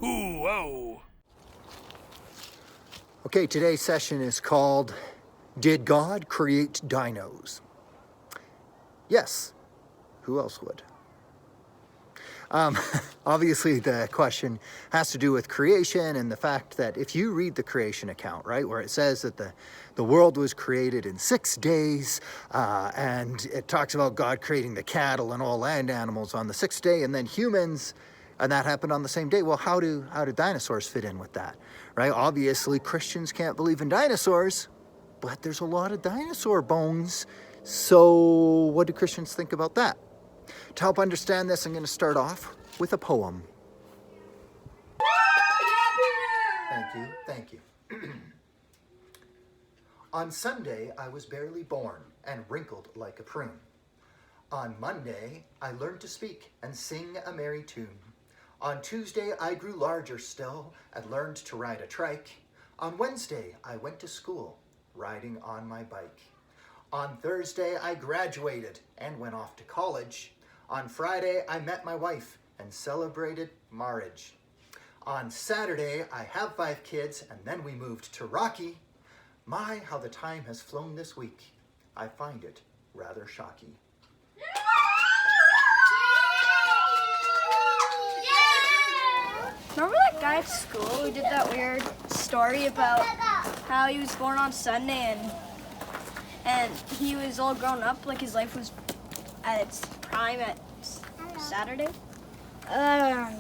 Whoa! Okay, today's session is called, Did God Create Dinos? Yes. Who else would? Obviously, the question has to do with creation and the fact that if you read the creation account, right, where it says that the world was created in 6 days, and it talks about God creating the cattle and all land animals on the 6th day, and then humans, and that happened on the same day. Well, how do dinosaurs fit in with that, right? Obviously, Christians can't believe in dinosaurs, but there's a lot of dinosaur bones. So what do Christians think about that? To help understand this, I'm going to start off with a poem. Thank you. On Sunday, I was barely born and wrinkled like a prune. On Monday, I learned to speak and sing a merry tune. On Tuesday, I grew larger still and learned to ride a trike. On Wednesday, I went to school, riding on my bike. On Thursday, I graduated and went off to college. On Friday, I met my wife and celebrated marriage. On Saturday, I have 5 kids, and then we moved to Rocky. My, how the time has flown this week. I find it rather shocking. Remember that guy at school who did that weird story about how he was born on Sunday and he was all grown up, like his life was at its prime at Saturday? I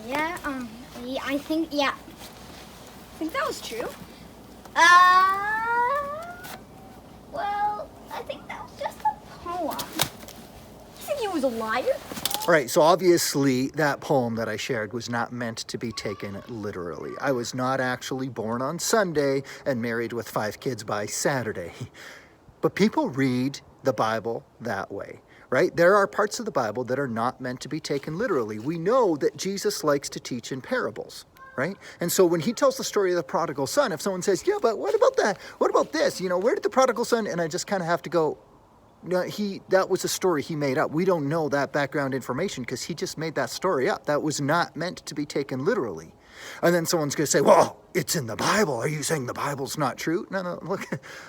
think, yeah. I think that was true. Well, I think that was just a poem. You think he was a liar? All right, so obviously that poem that I shared was not meant to be taken literally. I was not actually born on Sunday and married with 5 kids by Saturday. But people read the Bible that way, right? There are parts of the Bible that are not meant to be taken literally. We know that Jesus likes to teach in parables, right? And so when he tells the story of the prodigal son, if someone says, yeah, but what about that? What about this? You know, where did the prodigal son? And I just kind of have to go, no, that was a story he made up. We don't know that background information because he just made that story up. That was not meant to be taken literally. And then someone's going to say, well, it's in the Bible. Are you saying the Bible's not true? No, look,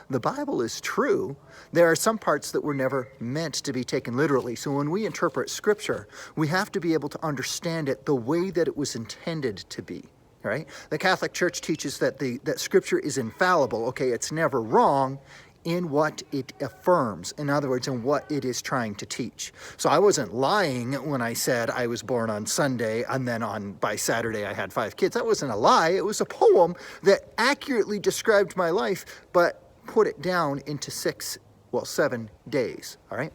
the Bible is true. There are some parts that were never meant to be taken literally. So when we interpret Scripture, we have to be able to understand it the way that it was intended to be. Right? The Catholic Church teaches that that Scripture is infallible. Okay, it's never wrong in what it affirms. In other words, in what it is trying to teach. So I wasn't lying when I said I was born on Sunday and then by Saturday I had 5 kids. That wasn't a lie. It was a poem that accurately described my life, but put it down into 7 days. All right?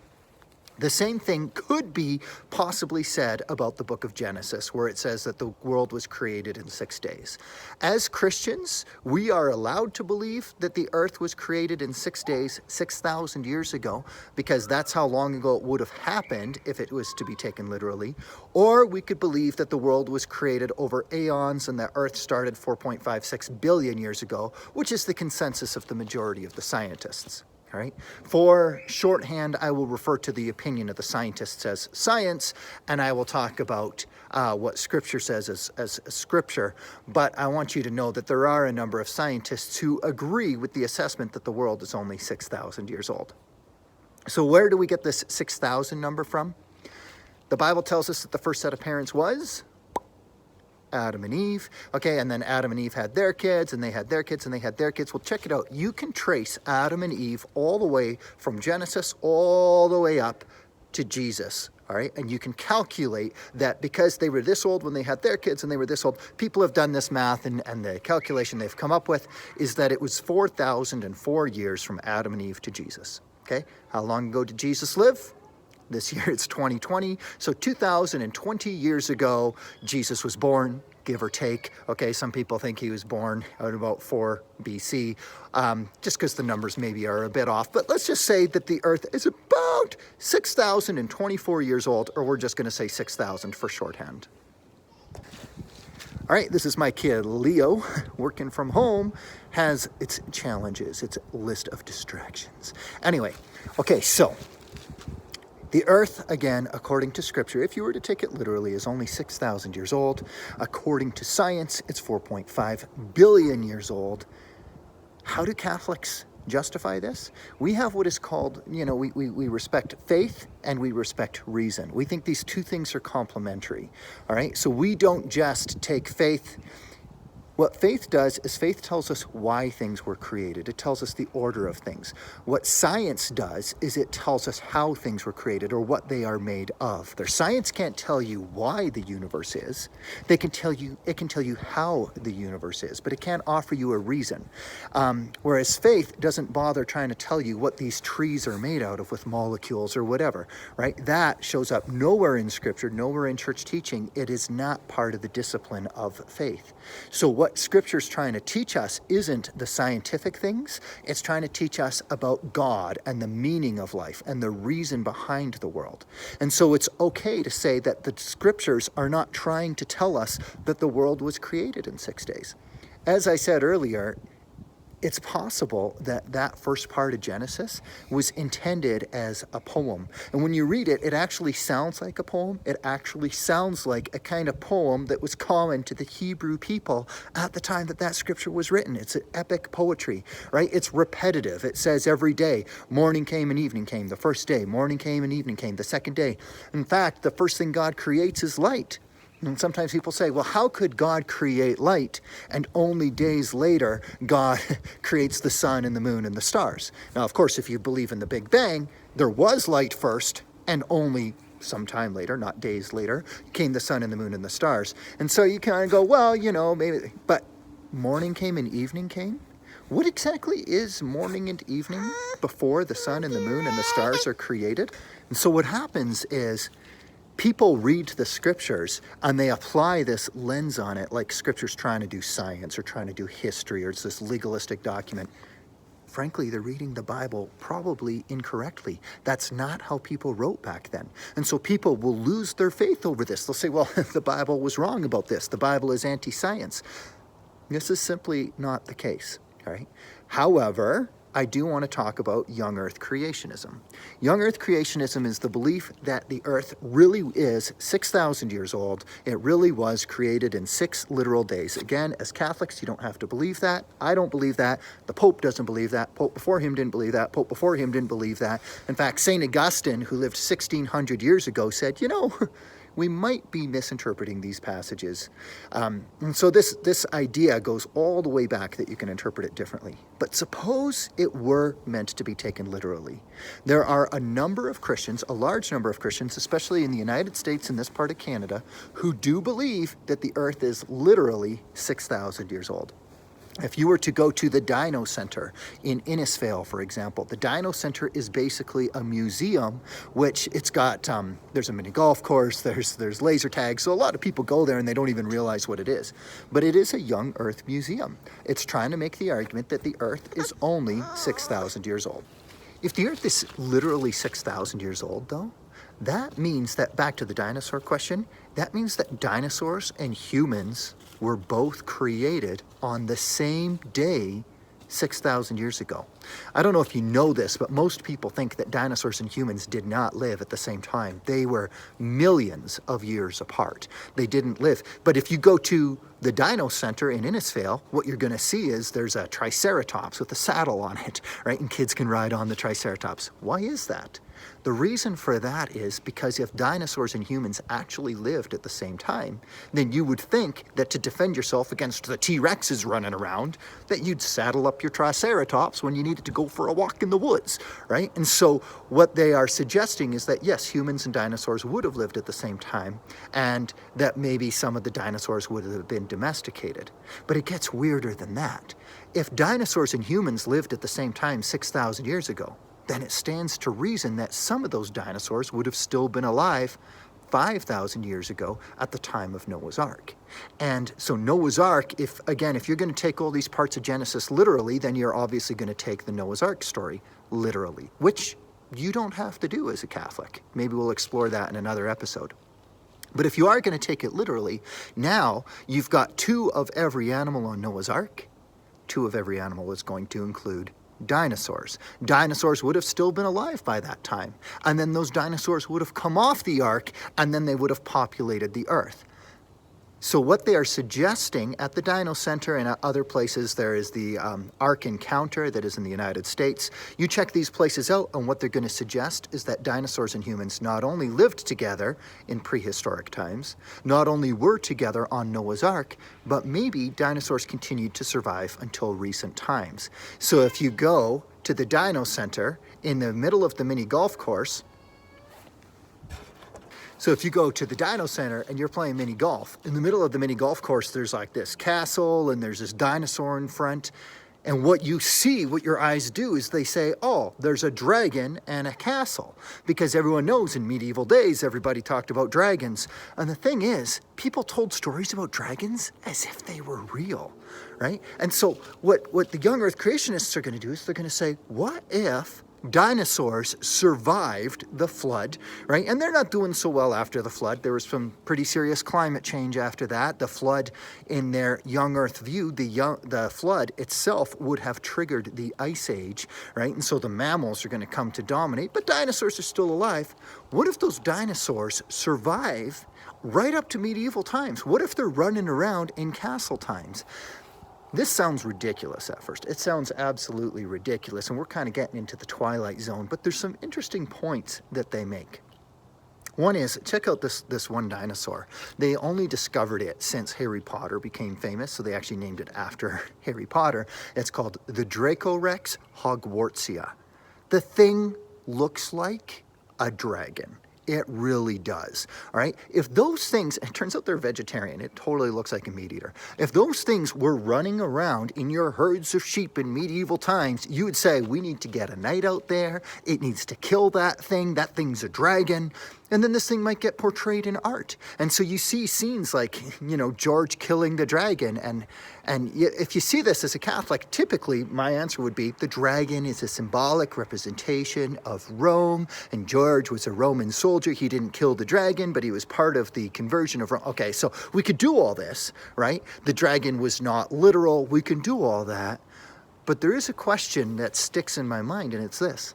The same thing could be possibly said about the book of Genesis, where it says that the world was created in 6 days. As Christians, we are allowed to believe that the earth was created in 6 days, 6,000 years ago, because that's how long ago it would have happened if it was to be taken literally. Or we could believe that the world was created over aeons and the earth started 4.56 billion years ago, which is the consensus of the majority of the scientists. All right. For shorthand, I will refer to the opinion of the scientists as science, and I will talk about what Scripture says as Scripture. But I want you to know that there are a number of scientists who agree with the assessment that the world is only 6,000 years old. So where do we get this 6,000 number from? The Bible tells us that the first set of parents was Adam and Eve. Okay, and then Adam and Eve had their kids, and they had their kids, and they had their kids. Well, check it out. You can trace Adam and Eve all the way from Genesis all the way up to Jesus. All right, and you can calculate that because they were this old when they had their kids and they were this old. People have done this math, and the calculation they've come up with is that it was 4,004 years from Adam and Eve to Jesus. Okay, how long ago did Jesus live? This year it's 2020, so 2,020 years ago, Jesus was born, give or take. Okay, some people think he was born at about 4 BC, just because the numbers maybe are a bit off. But let's just say that the earth is about 6,024 years old, or we're just going to say 6,000 for shorthand. All right, this is my kid, Leo, working from home, has its challenges, its list of distractions. Anyway, okay, so The earth, again, according to scripture, if you were to take it literally, is only 6,000 years old. According to science, it's 4.5 billion years old. How do Catholics justify this? We have what is called, we respect faith and we respect reason. We think these two things are complementary, all right? So we don't just take faith. What faith does is faith tells us why things were created. It tells us the order of things. What science does is it tells us how things were created or what they are made of. Their science can't tell you why the universe is. It can tell you how the universe is, but it can't offer you a reason. Whereas faith doesn't bother trying to tell you what these trees are made out of with molecules or whatever, right? That shows up nowhere in scripture, nowhere in church teaching. It is not part of the discipline of faith. So what scripture's trying to teach us isn't the scientific things. It's trying to teach us about God and the meaning of life and the reason behind the world. And so it's okay to say that the scriptures are not trying to tell us that the world was created in 6 days. As I said earlier, it's possible that that first part of Genesis was intended as a poem. And when you read it, it actually sounds like a poem. It actually sounds like a kind of poem that was common to the Hebrew people at the time that that scripture was written. It's an epic poetry, right? It's repetitive. It says every day, morning came and evening came. The first day, morning came and evening came. The second day. In fact, the first thing God creates is light. And sometimes people say, well, how could God create light and only days later God creates the sun and the moon and the stars? Now, of course, if you believe in the Big Bang, there was light first and only sometime later, not days later, came the sun and the moon and the stars. And so you kind of go, well, maybe, but morning came and evening came? What exactly is morning and evening before the sun and the moon and the stars are created? And so what happens is, people read the scriptures and they apply this lens on it like scripture's trying to do science or trying to do history or it's this legalistic document. Frankly, they're reading the Bible probably incorrectly. That's not how people wrote back then. And so people will lose their faith over this. They'll say, well, the Bible was wrong about this. The Bible is anti-science. This is simply not the case, all right? However, I do want to talk about young earth creationism. Young earth creationism is the belief that the earth really is 6,000 years old. It really was created in 6 literal days. Again, as Catholics, you don't have to believe that. I don't believe that. The Pope doesn't believe that. Pope before him didn't believe that. Pope before him didn't believe that. In fact, St. Augustine, who lived 1,600 years ago, said, we might be misinterpreting these passages. And so this idea goes all the way back that you can interpret it differently. But suppose it were meant to be taken literally. There are a number of Christians, a large number of Christians, especially in the United States and this part of Canada, who do believe that the earth is literally 6,000 years old. If you were to go to the Dino Center in Innisfail, for example, the Dino Center is basically a museum, which it's got, there's a mini golf course, there's laser tags, so a lot of people go there and they don't even realize what it is. But it is a young Earth museum. It's trying to make the argument that the Earth is only 6,000 years old. If the Earth is literally 6,000 years old, though, that means that, back to the dinosaur question, that means that dinosaurs and humans were both created on the same day 6,000 years ago. I don't know if you know this, but most people think that dinosaurs and humans did not live at the same time. They were millions of years apart. They didn't live. But if you go to the Dino Center in Innisfail, what you're going to see is there's a triceratops with a saddle on it, right? And kids can ride on the triceratops. Why is that? The reason for that is because if dinosaurs and humans actually lived at the same time, then you would think that to defend yourself against the T-Rexes running around, that you'd saddle up your triceratops when you needed to go for a walk in the woods, right? And so what they are suggesting is that, yes, humans and dinosaurs would have lived at the same time, and that maybe some of the dinosaurs would have been domesticated. But it gets weirder than that. If dinosaurs and humans lived at the same time 6,000 years ago, then it stands to reason that some of those dinosaurs would have still been alive 5,000 years ago at the time of Noah's Ark. And so Noah's Ark, if you're going to take all these parts of Genesis literally, then you're obviously going to take the Noah's Ark story literally, which you don't have to do as a Catholic. Maybe we'll explore that in another episode. But if you are going to take it literally, now you've got 2 of every animal on Noah's Ark. 2 of every animal is going to include dinosaurs. Dinosaurs would have still been alive by that time. And then those dinosaurs would have come off the ark, and then they would have populated the earth. So what they are suggesting at the Dino Center and at other places, there is the Ark Encounter that is in the United States. You check these places out, and what they're going to suggest is that dinosaurs and humans not only lived together in prehistoric times, not only were together on Noah's Ark, but maybe dinosaurs continued to survive until recent times. So if you go to the Dino Center in the middle of the mini golf course, so if you go to the Dino Center and you're playing mini golf, in the middle of the mini golf course, there's like this castle and there's this dinosaur in front. And what you see, what your eyes do is they say, oh, there's a dragon and a castle. Because everyone knows in medieval days, everybody talked about dragons. And the thing is, people told stories about dragons as if they were real, right? And so what the young earth creationists are going to do is they're going to say, what if dinosaurs survived the flood, right? And they're not doing so well after the flood. There was some pretty serious climate change after that. The flood, in their young earth view, the flood itself would have triggered the ice age, right? And so the mammals are going to come to dominate, but dinosaurs are still alive. What if those dinosaurs survive right up to medieval times? What if they're running around in castle times? This sounds ridiculous at first. It sounds absolutely ridiculous, and we're kind of getting into the twilight zone, but there's some interesting points that they make. One is, check out this one dinosaur. They only discovered it since Harry Potter became famous, so they actually named it after Harry Potter. It's called the Dracorex hogwartsia. The thing looks like a dragon. It really does, all right? If those things, it turns out they're vegetarian. It totally looks like a meat eater. If those things were running around in your herds of sheep in medieval times, you would say, we need to get a knight out there. It needs to kill that thing. That thing's a dragon. And then this thing might get portrayed in art. And so you see scenes like, you know, George killing the dragon. And if you see this as a Catholic, typically my answer would be the dragon is a symbolic representation of Rome. And George was a Roman soldier. He didn't kill the dragon, but he was part of the conversion of Rome. Okay, so we could do all this, right? The dragon was not literal. We can do all that. But there is a question that sticks in my mind, and it's this.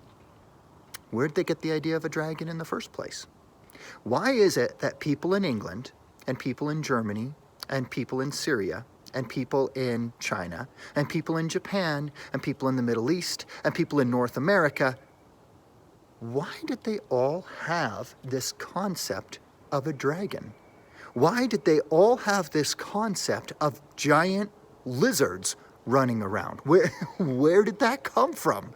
Where did they get the idea of a dragon in the first place? Why is it that people in England and people in Germany and people in Syria and people in China and people in Japan and people in the Middle East and people in North America, why did they all have this concept of a dragon? Why did they all have this concept of giant lizards running around? Where did that come from?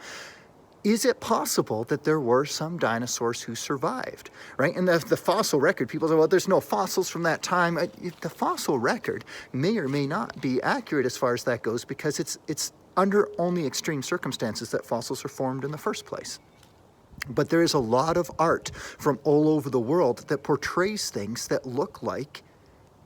Is it possible that there were some dinosaurs who survived, right? And the fossil record, people say, well, there's no fossils from that time. The fossil record may or may not be accurate as far as that goes, because it's under only extreme circumstances that fossils are formed in the first place. But there is a lot of art from all over the world that portrays things that look like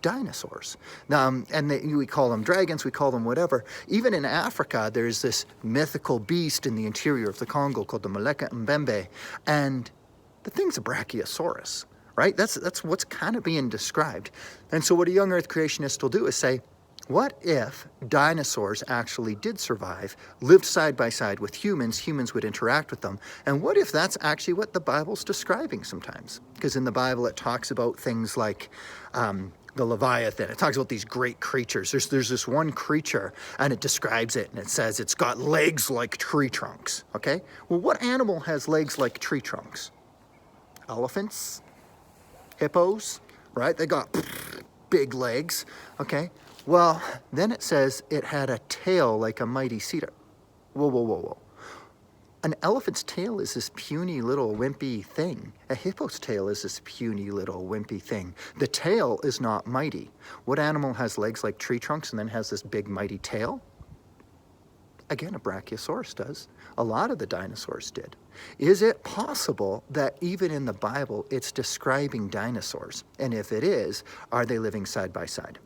dinosaurs. We call them dragons, we call them whatever. Even in Africa, there's this mythical beast in the interior of the Congo called the Maleka Mbembe, and the thing's a brachiosaurus, right? That's what's kind of being described. And so what a young earth creationist will do is say, what if dinosaurs actually did survive, lived side by side with humans, humans would interact with them, and what if that's actually what the Bible's describing sometimes? Because in the Bible it talks about things like the Leviathan. It talks about these great creatures. There's this one creature, and it describes it, and it says it's got legs like tree trunks, okay? Well, what animal has legs like tree trunks? Elephants? Hippos, right? They got big legs, okay? Well, then it says it had a tail like a mighty cedar. Whoa, whoa, whoa, whoa. An elephant's tail is this puny little wimpy thing. A hippo's tail is this puny little wimpy thing. The tail is not mighty. What animal has legs like tree trunks and then has this big mighty tail? Again, a brachiosaurus does. A lot of the dinosaurs did. Is it possible that even in the Bible it's describing dinosaurs? And if it is, are they living side by side?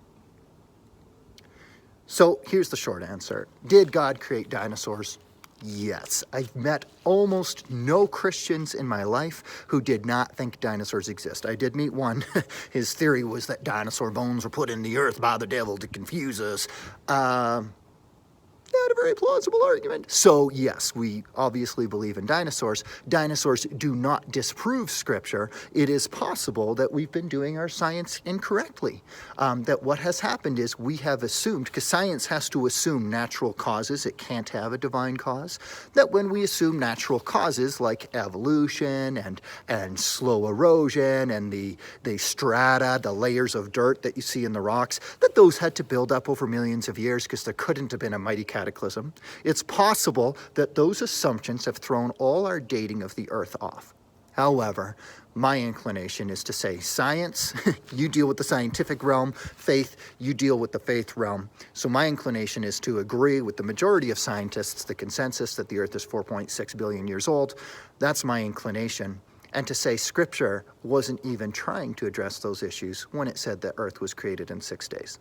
So here's the short answer. Did God create dinosaurs? Yes. I've met almost no Christians in my life who did not think dinosaurs exist. I did meet one. His theory was that dinosaur bones were put in the earth by the devil to confuse us. not a very plausible argument. So yes, we obviously believe in dinosaurs. Dinosaurs do not disprove Scripture. It is possible that we've been doing our science incorrectly. That what has happened is we have assumed, because science has to assume natural causes, it can't have a divine cause, that when we assume natural causes like evolution and slow erosion and the strata, the layers of dirt that you see in the rocks, that those had to build up over millions of years because there couldn't have been a mighty cataclysm. It's possible that those assumptions have thrown all our dating of the Earth off. However, my inclination is to say science, you deal with the scientific realm, faith, you deal with the faith realm. So my inclination is to agree with the majority of scientists, the consensus that the Earth is 4.6 billion years old. That's my inclination. And to say Scripture wasn't even trying to address those issues when it said that Earth was created in 6 days.